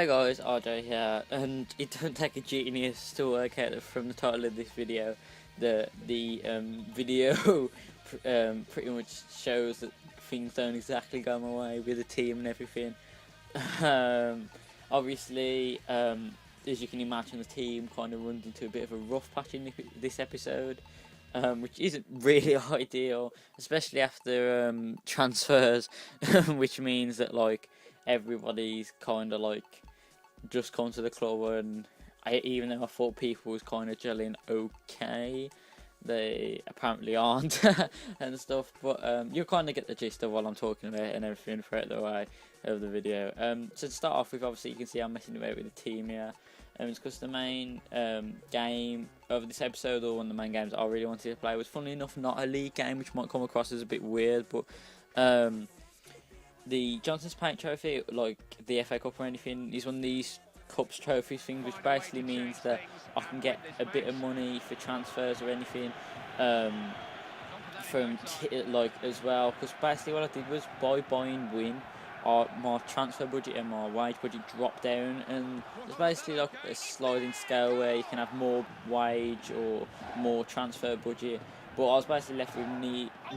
Hi guys, RJ here, and it don't take a genius to work out from the title of this video that the video pretty much shows that things don't exactly go my way with the team and everything. Obviously, as you can imagine, the team kind of runs into a bit of a rough patch in this episode, which isn't really ideal, especially after transfers, which means that like everybody's kind of like just come to the club, and even though I thought people was kind of gelling okay, they apparently aren't and stuff, but you'll kind of get the gist of what I'm talking about and everything throughout the way of the video. So to start off with, obviously you can see I'm messing about with the team here, it's because the main game of this episode, or one of the main games I really wanted to play, was funnily enough not a league game, which might come across as a bit weird, but the Johnson's Paint Trophy, like the FA Cup or anything, is one of these cups trophy things, which basically means that I can get a bit of money for transfers or anything from like as well, because basically what I did was by buying win, my transfer budget and my wage budget dropped down, and it's basically like a sliding scale where you can have more wage or more transfer budget, but I was basically left with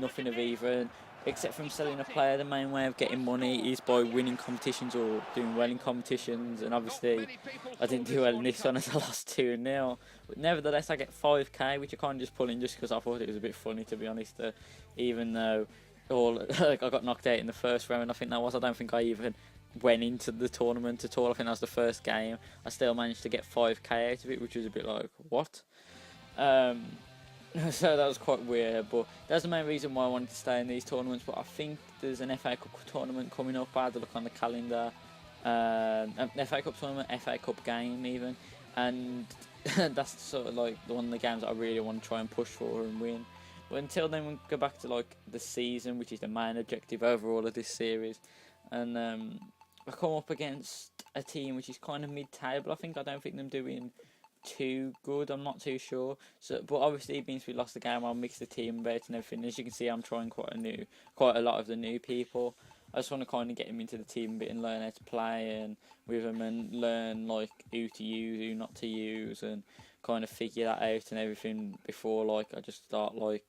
nothing of either. And except from selling a player, the main way of getting money is by winning competitions or doing well in competitions, and obviously I didn't do well in this one as I lost 2-0. But nevertheless, I get 5k, which I can't just pull in just because I thought it was a bit funny, to be honest, even though like I got knocked out in the first round, I think that was. I don't think I even went into the tournament at all. I think that was the first game. I still managed to get 5k out of it, which was a bit like, what? So that was quite weird, but that's the main reason why I wanted to stay in these tournaments. But I think there's an FA Cup tournament coming up. I had to look on the calendar. An FA Cup tournament, FA Cup game even, and that's sort of like one of the games that I really want to try and push for and win. But until then, we'll go back to like the season, which is the main objective overall of this series. And I come up against a team which is kind of mid-table. I don't think them doing too good. I'm not too sure. So, but obviously, since we lost the game, I'll mix the team about and everything. As you can see, I'm trying quite a lot of the new people. I just want to kind of get them into the team a bit and learn how to play and with them, and learn like who to use, who not to use, and kind of figure that out and everything before like I just start like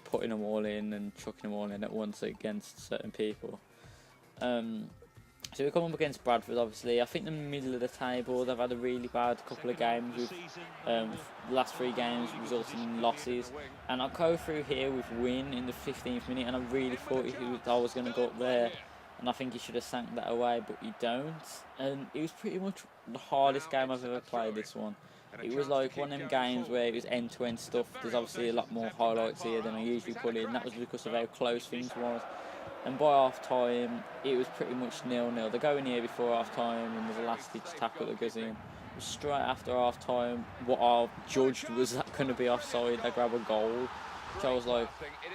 putting them all in and chucking them all in at once against certain people. So we come up against Bradford, obviously. I think they're in the middle of the table. They've had a really bad couple of games with the last 3 games resulting in losses. And I'll go through here with win in the 15th minute, and I really thought I was going to go up there. And I think he should have sank that away, but he don't. And it was pretty much the hardest game I've ever played, this one. It was like one of them games where it was end-to-end stuff. There's obviously a lot more highlights here than I usually put in. That was because of how close things was. And by half-time, it was pretty much 0-0. They're going here before half-time, and there's a last-ditch tackle that goes in. Straight after half-time, what I judged was that going to be offside. They grab a goal, which I was like,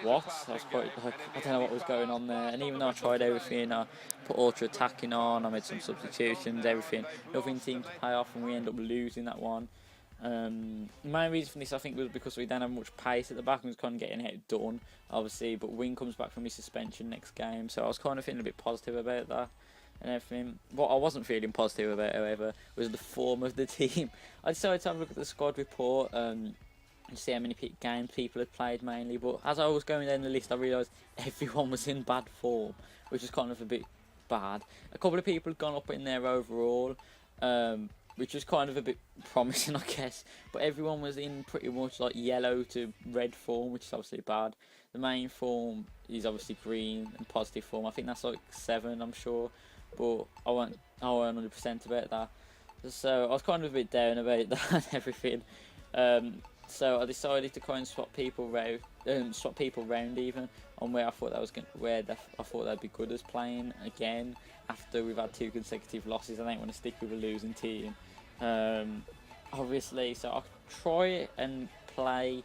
what? I was quite like, I don't know what was going on there. And even though I tried everything, I put ultra-attacking on, I made some substitutions, everything, nothing seemed to pay off, and we end up losing that one. The main reason for this, I think, was because we don't have much pace at the back and was kind of getting outdone, obviously. But Wing comes back from his suspension next game, so I was kind of feeling a bit positive about that and everything. What I wasn't feeling positive about, however, was the form of the team. I decided to have a look at the squad report and see how many games people had played mainly. But as I was going down the list, I realised everyone was in bad form, which was kind of a bit bad. A couple of people had gone up in there overall, which was kind of a bit promising, I guess. But everyone was in pretty much like yellow to red form, which is obviously bad. The main form is obviously green and positive form. I think that's like 7, I'm sure. But I weren't 100% about that. So I was kind of a bit down about that and everything. So I decided to kind of swap people round even on where I thought I thought they'd be good as playing again after we've had 2 consecutive losses. I don't want to stick with a losing team, obviously. So I'll try and play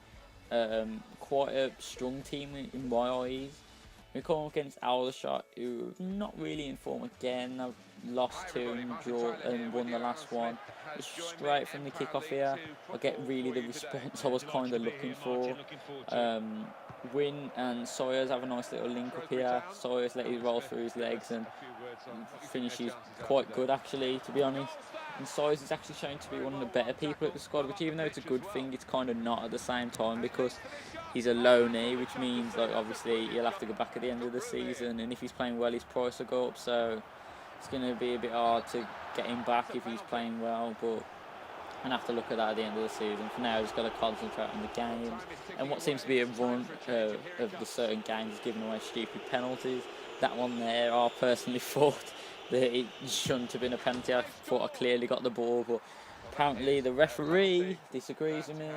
quite a strong team in my eyes. We come up against Aldershot, who not really in form again. I've lost 2 and won the last one. Straight from the kickoff here, I get really the response I was kind of looking for. Win and Sawyers have a nice little link up here. Sawyers let his roll through his legs, and finishes quite good actually, to be honest. And Size is actually shown to be one of the better people at the squad, which even though it's a good thing, it's kind of not at the same time because he's a loanee, which means like obviously he'll have to go back at the end of the season, and if he's playing well, his price will go up. So it's going to be a bit hard to get him back if he's playing well, but and have to look at that at the end of the season. For now, he's got to concentrate on the games. And what seems to be a run of the certain games is giving away stupid penalties. That one there, I personally thought that it shouldn't have been a penalty. I thought I clearly got the ball, but apparently the referee disagrees with me.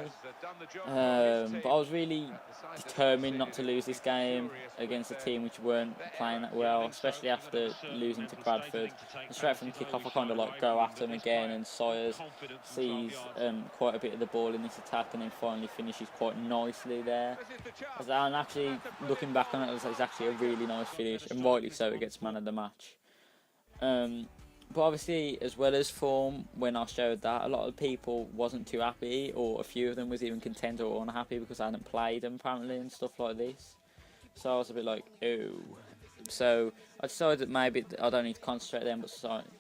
But I was really determined not to lose this game against a team which weren't playing that well, especially after losing to Bradford. And straight from the kick-off, I kind of like go at them again, and Sawyers sees quite a bit of the ball in this attack, and then finally finishes quite nicely there. And actually, looking back on it, it's actually a really nice finish, and rightly so. It gets man of the match. But obviously, as well as form, when I showed that, a lot of people wasn't too happy, or a few of them was even content or unhappy because I hadn't played them apparently and stuff like this. So I was a bit like, ooh. So I decided that maybe I don't need to concentrate then, but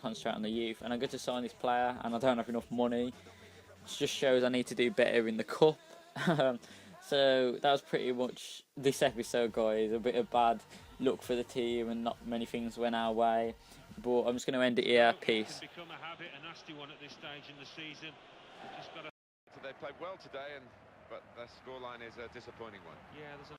concentrate on the youth. And I got to sign this player, and I don't have enough money, which just shows I need to do better in the cup. So that was pretty much this episode, guys. A bit of bad luck for the team, and not many things went our way. But I'm just going to end it here. Peace. Become a habit, a nasty one at this stage in the season. They played well today, but the scoreline is a disappointing one. Yeah, there's a